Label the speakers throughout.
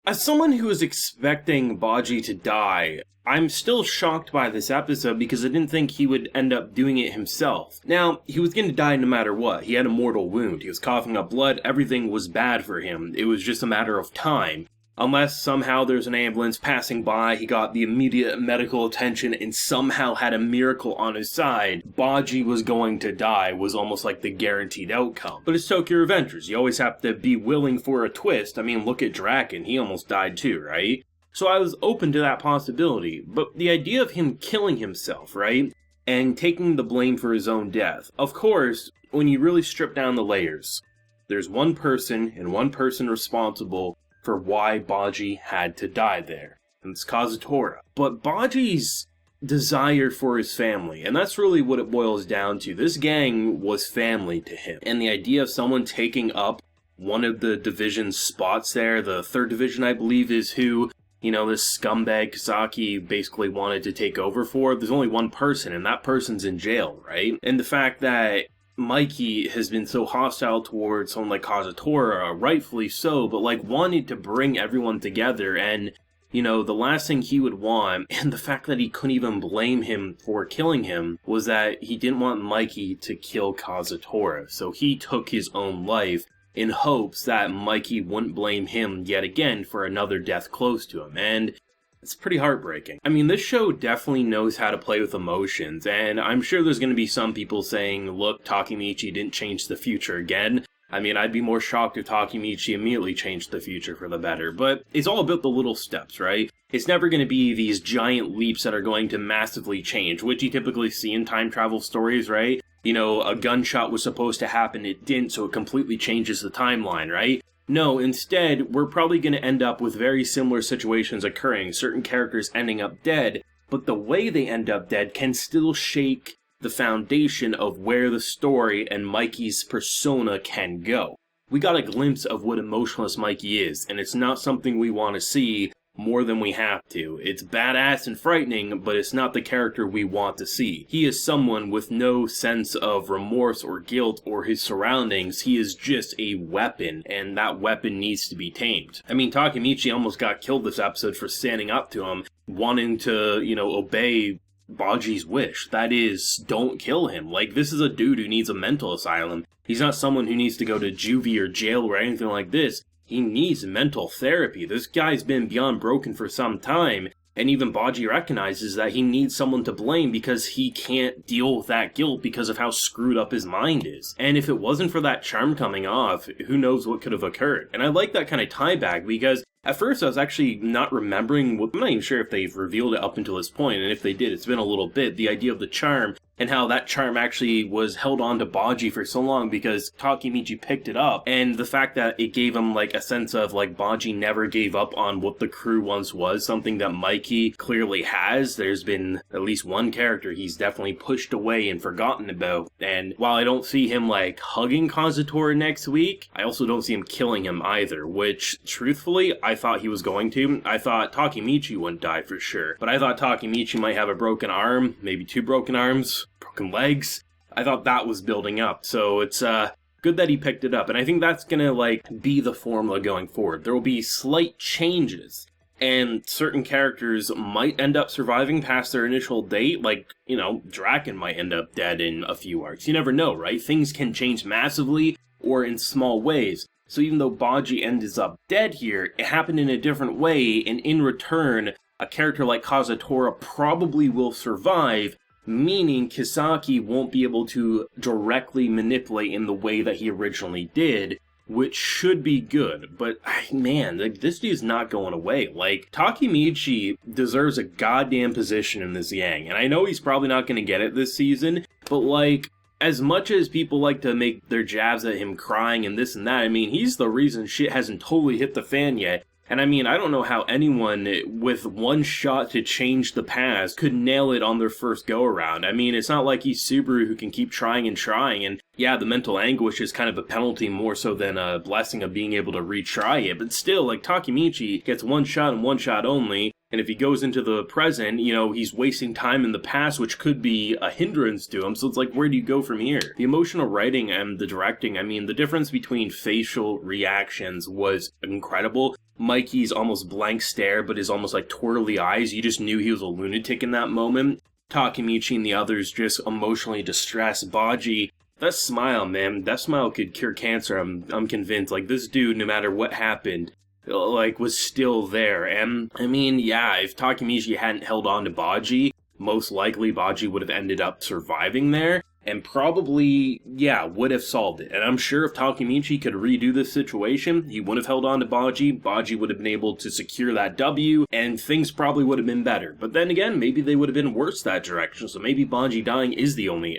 Speaker 1: As someone who was expecting Baji to die, I'm still shocked by this episode because I didn't think he would end up doing it himself. Now, he was going to die no matter what. He had a mortal wound. He was coughing up blood. Everything was bad for him. It was just a matter of time. Unless somehow there's an ambulance passing by, he got the immediate medical attention and somehow had a miracle on his side, Baji was going to die was almost like the guaranteed outcome. But it's Tokyo Revengers. You always have to be willing for a twist. I mean, look at Draken. He almost died too, right? So I was open to that possibility. But the idea of him killing himself, right? And taking the blame for his own death. Of course, when you really strip down the layers, there's one person and one person responsible for why Baji had to die there, and it's Kazutora. But Baji's desire for his family, and that's really what it boils down to. This gang was family to him, and the idea of someone taking up one of the division's spots there, the 3rd division I believe is who, you know, this scumbag Kasaki basically wanted to take over for. There's only one person, and that person's in jail, right? And the fact that Mikey has been so hostile towards someone like Kazutora, rightfully so, but like wanted to bring everyone together, and you know, the last thing he would want, and the fact that he couldn't even blame him for killing him, was that he didn't want Mikey to kill Kazutora, so he took his own life in hopes that Mikey wouldn't blame him yet again for another death close to him, and it's pretty heartbreaking. I mean, this show definitely knows how to play with emotions, and I'm sure there's going to be some people saying, look, Takemichi didn't change the future again. I mean, I'd be more shocked if Takemichi immediately changed the future for the better, but it's all about the little steps, right? It's never going to be these giant leaps that are going to massively change, which you typically see in time travel stories, right? You know, a gunshot was supposed to happen, it didn't, so it completely changes the timeline, right? No, instead, we're probably going to end up with very similar situations occurring, certain characters ending up dead, but the way they end up dead can still shake the foundation of where the story and Mikey's persona can go. We got a glimpse of what emotionless Mikey is, and it's not something we want to see more than we have to. It's badass and frightening, but it's not the character we want to see. He is someone with no sense of remorse or guilt or his surroundings. He is just a weapon, and that weapon needs to be tamed. I mean, Takemichi almost got killed this episode for standing up to him, wanting to, you know, obey Baji's wish. That is, don't kill him. Like, this is a dude who needs a mental asylum. He's not someone who needs to go to juvie or jail or anything like this. He needs mental therapy. This guy's been beyond broken for some time, and even Baji recognizes that he needs someone to blame because he can't deal with that guilt because of how screwed up his mind is. And if it wasn't for that charm coming off, who knows what could have occurred. And I like that kind of tie back because at first I was actually not remembering, I'm not even sure if they've revealed it up until this point, and if they did, it's been a little bit, the idea of the charm, and how that charm actually was held on to Baji for so long because Takemichi picked it up, and the fact that it gave him like a sense of like Baji never gave up on what the crew once was, something that Mikey clearly has. There's been at least one character he's definitely pushed away and forgotten about, and while I don't see him like hugging Kazutora next week, I also don't see him killing him either, which truthfully I thought he was going to. I thought Takemichi wouldn't die for sure, but I thought Takemichi might have a broken arm, maybe 2 broken arms, broken legs. I thought that was building up, so it's good that he picked it up, and I think that's gonna like be the formula going forward. There will be slight changes, and certain characters might end up surviving past their initial date, like, you know, Draken might end up dead in a few arcs. You never know, right? Things can change massively or in small ways. So even though Baji ends up dead here, it happened in a different way, and in return, a character like Kazutora probably will survive, meaning Kisaki won't be able to directly manipulate in the way that he originally did, which should be good. But man, like, this dude's not going away. Like, Takemichi deserves a goddamn position in this gang, and I know he's probably not going to get it this season, but like, as much as people like to make their jabs at him crying and this and that, I mean, he's the reason shit hasn't totally hit the fan yet. And I mean, I don't know how anyone with one shot to change the past could nail it on their first go-around. I mean, it's not like he's Subaru who can keep trying, and yeah, the mental anguish is kind of a penalty more so than a blessing of being able to retry it. But still, like, Takemichi gets one shot and one shot only, and if he goes into the present, you know, he's wasting time in the past, which could be a hindrance to him. So it's like, where do you go from here? The emotional writing and the directing, I mean, the difference between facial reactions was incredible. Mikey's almost blank stare, but his almost like twirly eyes, you just knew he was a lunatic in that moment. Takemichi and the others just emotionally distressed. Baji, that smile, man, that smile could cure cancer, I'm convinced. Like, this dude, no matter what happened, like, was still there. And, I mean, yeah, if Takemichi hadn't held on to Baji, most likely Baji would have ended up surviving there, and probably, yeah, would have solved it. And I'm sure if Takemichi could redo this situation, he would have held on to Baji. Baji would have been able to secure that W, and things probably would have been better. But then again, maybe they would have been worse that direction, so maybe Baji dying is the only...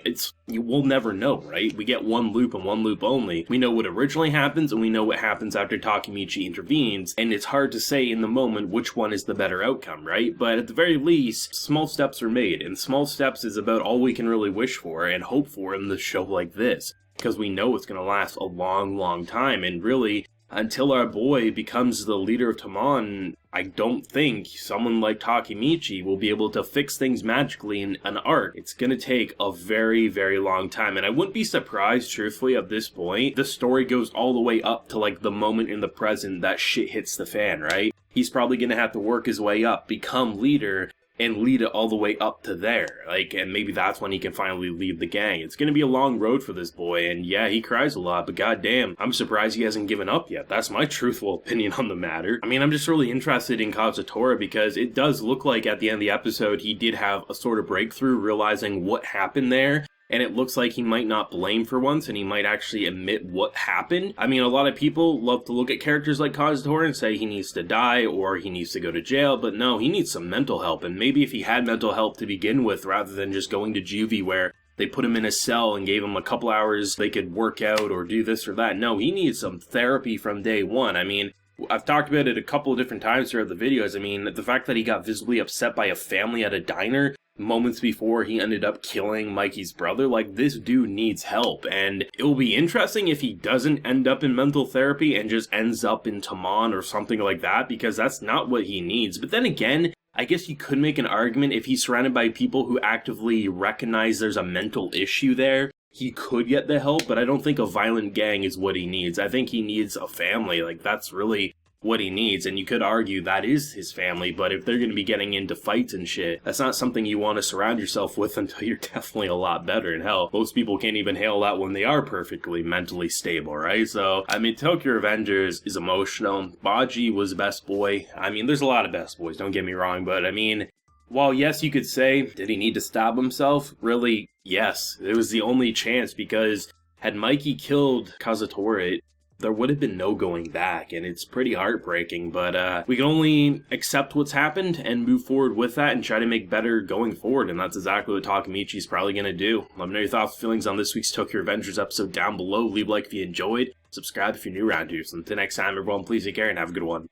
Speaker 1: We'll never know, right? We get one loop and one loop only. We know what originally happens, and we know what happens after Takemichi intervenes, and it's hard to say in the moment which one is the better outcome, right? But at the very least, small steps are made, and small steps is about all we can really wish for and hope for in the show like this, because we know it's going to last a long, long time, and really, until our boy becomes the leader of Tamon, I don't think someone like Takemichi will be able to fix things magically in an arc. It's going to take a very, very long time, and I wouldn't be surprised, truthfully, at this point, the story goes all the way up to, like, the moment in the present that shit hits the fan, right? He's probably going to have to work his way up, become leader, and lead it all the way up to there. Like, and maybe that's when he can finally lead the gang. It's gonna be a long road for this boy, and yeah, he cries a lot, but goddamn, I'm surprised he hasn't given up yet. That's my truthful opinion on the matter. I mean, I'm just really interested in Kazutora because it does look like at the end of the episode, he did have a sort of breakthrough, realizing what happened there. And it looks like he might not blame for once, and he might actually admit what happened. I mean, a lot of people love to look at characters like Kazutora and say he needs to die, or he needs to go to jail, but no, he needs some mental help. And maybe if he had mental help to begin with, rather than just going to juvie where they put him in a cell and gave him a couple hours they could work out or do this or that. No, he needs some therapy from day one. I mean, I've talked about it a couple of different times throughout the videos. I mean, the fact that he got visibly upset by a family at a diner moments before he ended up killing Mikey's brother, like, this dude needs help, and it will be interesting if he doesn't end up in mental therapy and just ends up in Tamon or something like that, because that's not what he needs. But then again, I guess you could make an argument if he's surrounded by people who actively recognize there's a mental issue there, he could get the help, but I don't think a violent gang is what he needs. I think he needs a family. Like, that's really what he needs, and you could argue that is his family, but if they're going to be getting into fights and shit, that's not something you want to surround yourself with until you're definitely a lot better. And hell, most people can't even hail that when they are perfectly mentally stable, right? So, I mean, Tokyo Revengers is emotional. Baji was best boy. I mean, there's a lot of best boys, don't get me wrong, but I mean, while yes, you could say, did he need to stab himself? Really, yes. It was the only chance, because had Mikey killed Kazutora, there would have been no going back, and it's pretty heartbreaking, but we can only accept what's happened and move forward with that and try to make better going forward, and that's exactly what Takemichi's probably going to do. Let me know your thoughts and feelings on this week's Tokyo Revengers episode down below. Leave a like if you enjoyed, subscribe if you're new around here. So until next time, everyone, please take care and have a good one.